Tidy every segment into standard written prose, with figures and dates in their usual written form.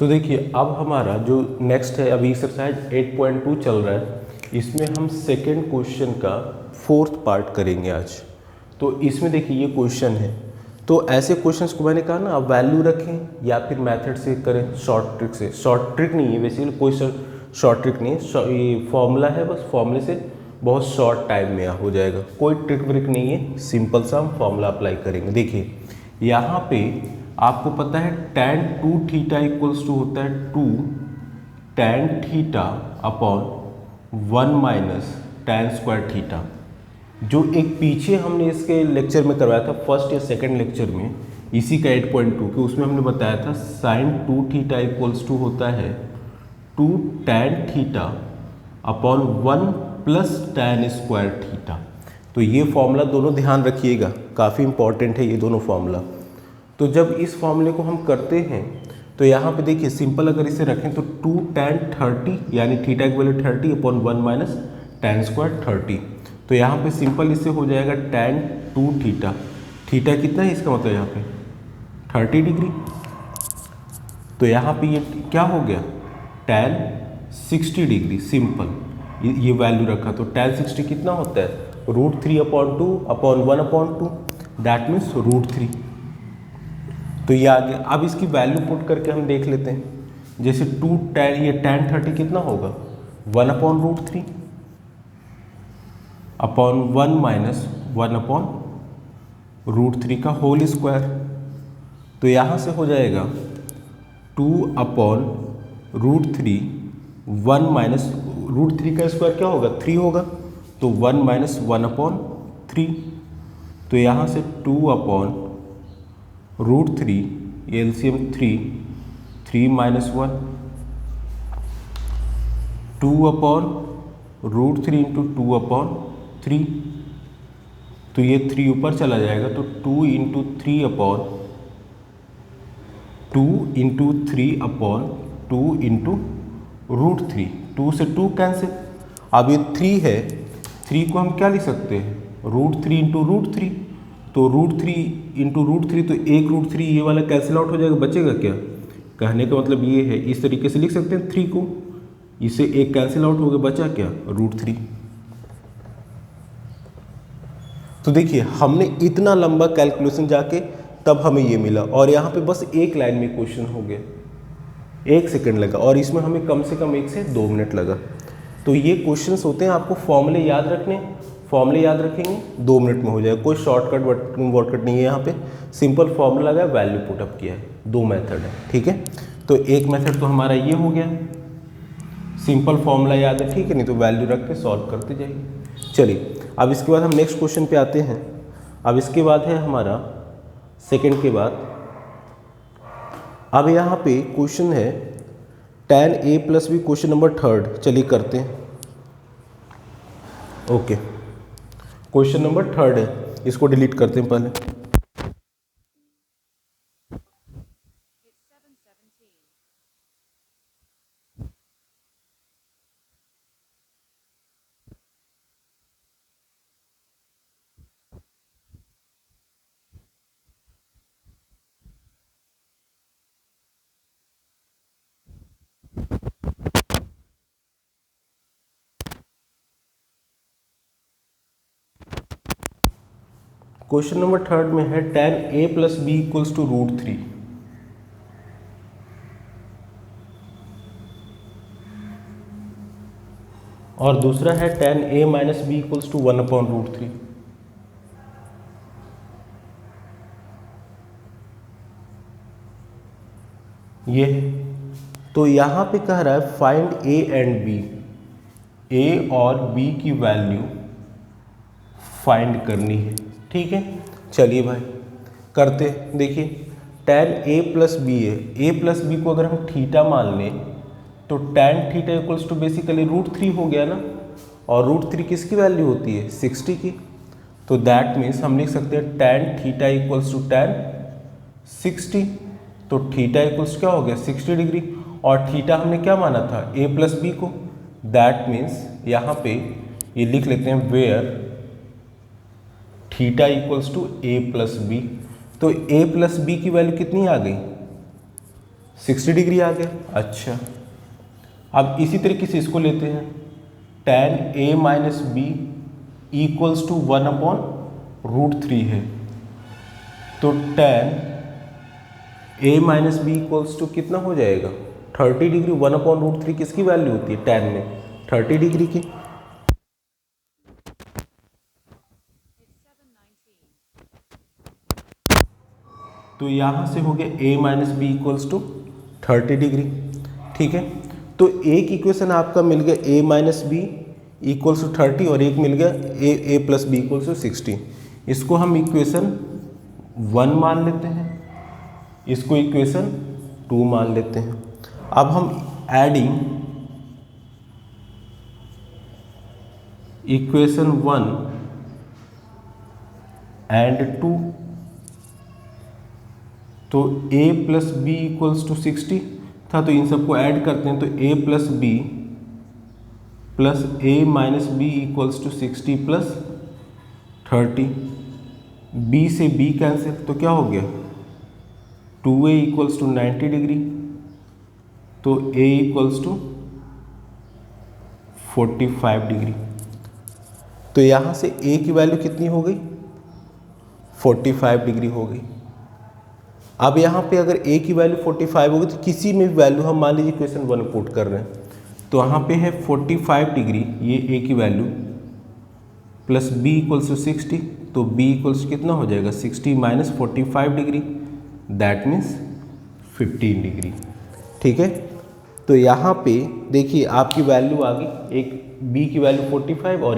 तो देखिए अब हमारा जो नेक्स्ट है, अभी एक्सरसाइज 8.2 चल रहा है, इसमें हम सेकेंड क्वेश्चन का फोर्थ पार्ट करेंगे आज। तो इसमें देखिए ये क्वेश्चन है, तो ऐसे क्वेश्चंस को मैंने कहा ना आप वैल्यू रखें या फिर मेथड से करें, शॉर्ट ट्रिक से। शॉर्ट ट्रिक नहीं है बेसिकली, कोई शॉर्ट ट्रिक नहीं है, ये फॉर्मूला है, बस फॉर्मूले से बहुत शॉर्ट टाइम में हो जाएगा, कोई ट्रिक व्रिक नहीं है, सिंपल सा हम फॉर्मूला अप्लाई करेंगे। देखिए यहाँ पे आपको पता है tan 2 थीटा इक्वल्स टू होता है 2 tan theta upon 1 minus tan square theta. जो एक पीछे हमने इसके लेक्चर में करवाया था, फर्स्ट या सेकंड लेक्चर में, इसी का 8.2 के उसमें हमने बताया था sin 2 थीटा इक्वल्स टू होता है 2 tan theta upon 1 plus tan square theta. तो ये फॉर्मूला दोनों ध्यान रखिएगा, काफ़ी इंपॉर्टेंट है ये दोनों फॉर्मूला। तो जब इस फॉर्मूले को हम करते हैं तो यहाँ पे देखिए सिंपल अगर इसे रखें तो 2 tan 30 यानी थीटा की value 30 upon 1 minus tan square 30। तो यहाँ पे सिंपल इससे हो जाएगा tan 2 थीटा। थीटा कितना है इसका मतलब यहाँ पे 30 डिग्री। तो यहाँ पे ये क्या हो गया tan 60 डिग्री। सिंपल ये वैल्यू रखा तो tan 60 कितना होता है √3 upon 2 upon 1 upon 2, that means √3। तो ये आ गया। अब इसकी वैल्यू पुट करके हम देख लेते हैं। जैसे 2 tan, ये tan 30 कितना होगा 1 अपॉन √3 अपॉन 1 माइनस 1 अपॉन √3 का होल स्क्वायर। तो यहाँ से हो जाएगा 2 अपॉन √3 1 माइनस √3 का स्क्वायर क्या होगा 3 होगा, तो 1 माइनस 1 अपॉन 3। तो यहाँ से 2 upon √3 LCM 3 minus 1, 2 upon √3 into 2 upon 3। तो ये 3 ऊपर चला जाएगा तो 2 into 3 upon 2 into 3 upon 2 into √3। 2 से 2 कैंसिल। अब ये 3 है, 3 को हम क्या लिख सकते हैं √3 इंटू √3। तो √3 इंटू √3 तो एक √3 ये वाला कैंसिल आउट हो जाएगा, बचेगा क्या। कहने का मतलब ये है, इस तरीके से लिख सकते हैं 3 को, इससे एक कैंसिल आउट हो गया, बचा क्या √3। तो देखिए हमने इतना लंबा कैलकुलेशन जाके तब हमें ये मिला, और यहाँ पे बस एक लाइन में क्वेश्चन हो गया, 1 सेकंड लगा, और इसमें हमें कम से कम 1 से 2 मिनट लगा। तो ये क्वेश्चंस होते हैं, आपको फॉर्मूले याद रखने, फॉर्मूले याद रखेंगे 2 मिनट में हो जाएगा। कोई शॉर्टकट वर्टकट नहीं है यहाँ पे, सिंपल फॉर्मूला लगा, वैल्यू पुटअप किया है। 2 मेथड है, ठीक है। तो एक मेथड तो हमारा ये हो गया, सिंपल फॉर्मूला याद है, ठीक है, नहीं तो वैल्यू रख के सॉल्व करते जाइए। चलिए अब इसके बाद हम नेक्स्ट क्वेश्चन पे आते हैं। अब इसके बाद है हमारा सेकेंड के बाद, अब यहाँ पे क्वेश्चन है tan a plus b, question number 3। चलिए करते हैं। ओके, क्वेश्चन नंबर 3 है, इसको डिलीट करते हैं पहले। क्वेश्चन नंबर 3 में है tan a plus b equals to √3। और दूसरा है tan a minus b equals to 1 upon √3। ये है। तो यहाँ पे कह रहा है find a and b, a और b की वैल्यू फाइंड करनी है, ठीक है। चलिए भाई करते, देखिए tan a प्लस बी है, a प्लस बी को अगर हम थीटा मान लें तो tan theta equals to basically √3 हो गया ना, और √3 किसकी वैल्यू होती है 60 की। तो दैट मीन्स हम लिख सकते हैं tan theta equals to tan 60। तो थीटा इक्वल्स क्या हो गया 60 डिग्री, और थीटा हमने क्या माना था a प्लस बी को। दैट मीन्स यहाँ पे ये लिख लेते हैं where theta equals to a plus b. तो a प्लस बी की वैल्यू कितनी आ गई 60 डिग्री आ गया। अच्छा, अब इसी तरीके से इसको लेते हैं, tan a minus b equals to 1/√3 है। तो tan a minus b equals to कितना हो जाएगा, 30 डिग्री। 1/√3 किसकी वैल्यू होती है tan में, 30 डिग्री की। तो यहाँ से हो गया a minus b equals to 30 degree. ठीक है, तो एक इक्वेशन आपका मिल गया a minus b equals to 30 और एक मिल गया a plus b equals to 60। इसको हम इक्वेशन 1 मान लेते हैं, इसको इक्वेशन 2 मान लेते हैं। अब हम एडिंग इक्वेशन 1 एंड 2, तो a plus b equals to 60 था, तो इन सबको ऐड करते हैं, तो a plus b plus a minus b equals to 60 plus 30। b से b कैंसिल, तो क्या हो गया 2a इक्वल्स टू 90 डिग्री, तो a इक्वल्स टू 45 डिग्री। तो यहाँ से a की वैल्यू कितनी हो गई, 45 डिग्री हो गई। अब यहाँ पे अगर a की वैल्यू 45 होगी तो किसी में भी वैल्यू हम मान लीजिए इक्वेशन 1 पुट कर रहे हैं, तो यहाँ पे है 45 डिग्री ये a की value plus b equals to 60, तो b इक्वल्स कितना हो जाएगा 60 minus 45 degree, that means 15 degree. ठीक है, तो यहाँ पे देखिए आपकी वैल्यू आ गई, एक b की वैल्यू 45 और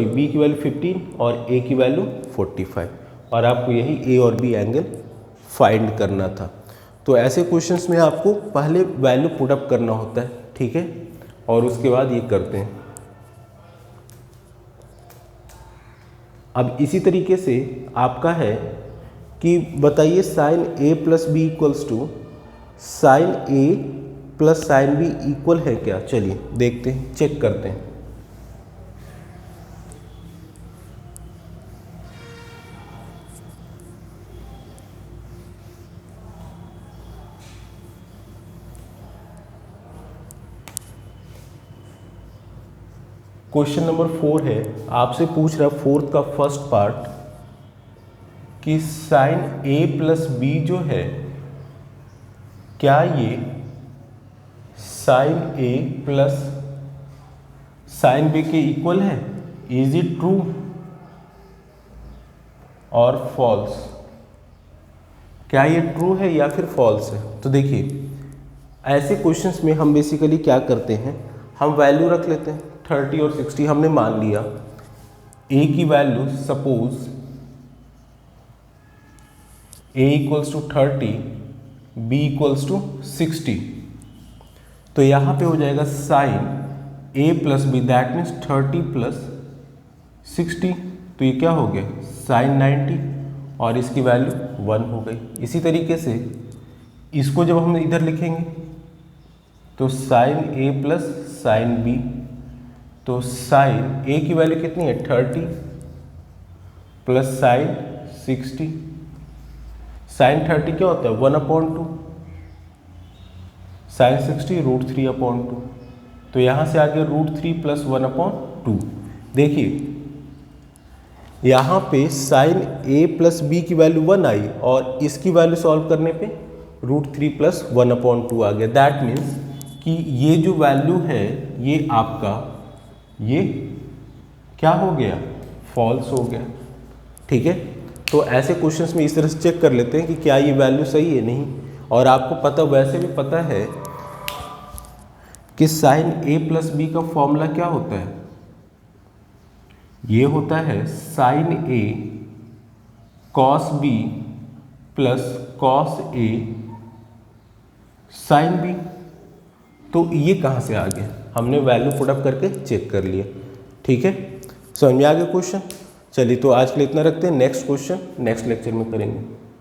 b की वैल्यू 15 और a की वैल्यू 45, और आपको यही a और b एंगल फाइंड करना था। तो ऐसे क्वेश्चंस में आपको पहले वैल्यू पुट अप करना होता है, ठीक है, और उसके बाद ये करते हैं। अब इसी तरीके से आपका है कि बताइए sine a plus b equals to sine a plus sine b equal है क्या। चलिए देखते हैं, चेक करते हैं। क्वेश्चन नंबर 4 है, आपसे पूछ रहा फोर्थ का फर्स्ट पार्ट कि साइन a प्लस बी जो है क्या ये sine a plus sine b के इक्वल है, इज इट ट्रू और फॉल्स। क्या ये ट्रू है या फिर फॉल्स है। तो देखिए ऐसे क्वेश्चंस में हम बेसिकली क्या करते हैं, हम वैल्यू रख लेते हैं 30 और 60 हमने मान लिया। a की value suppose a equals to 30, b equals to 60, तो यहाँ पे हो जाएगा sine a plus b, that means 30 plus 60, तो ये क्या हो गया साइन 90 और इसकी वैल्यू 1 हो गई। इसी तरीके से इसको जब हम इधर लिखेंगे तो sine a plus sine b, तो साइन a की वैल्यू कितनी है 30 प्लस साइन 60, साइन 30 क्या होता है 1/2, साइन 60 √3/2, तो यहाँ से आगे √3 प्लस 1/2। देखिए यहाँ पे साइन a प्लस बी की वैल्यू 1 आई और इसकी वैल्यू सॉल्व करने पे √3 प्लस 1/2 आ गया। दैट मीन्स कि ये जो वैल्यू है ये आपका ये क्या हो गया फॉल्स हो गया। ठीक है, तो ऐसे क्वेश्चंस में इस तरह से चेक कर लेते हैं कि क्या ये वैल्यू सही है नहीं। और आपको पता वैसे भी पता है कि साइन a प्लस बी का फॉर्मूला क्या होता है, ये होता है sine a cos b plus cos a sine b। तो ये कहाँ से आ गया, हमने वैल्यू पुट अप करके चेक कर लिया। ठीक है, समझ में आ गया क्वेश्चन। चलिए तो आज के लिए इतना रखते हैं, नेक्स्ट क्वेश्चन नेक्स्ट लेक्चर में करेंगे।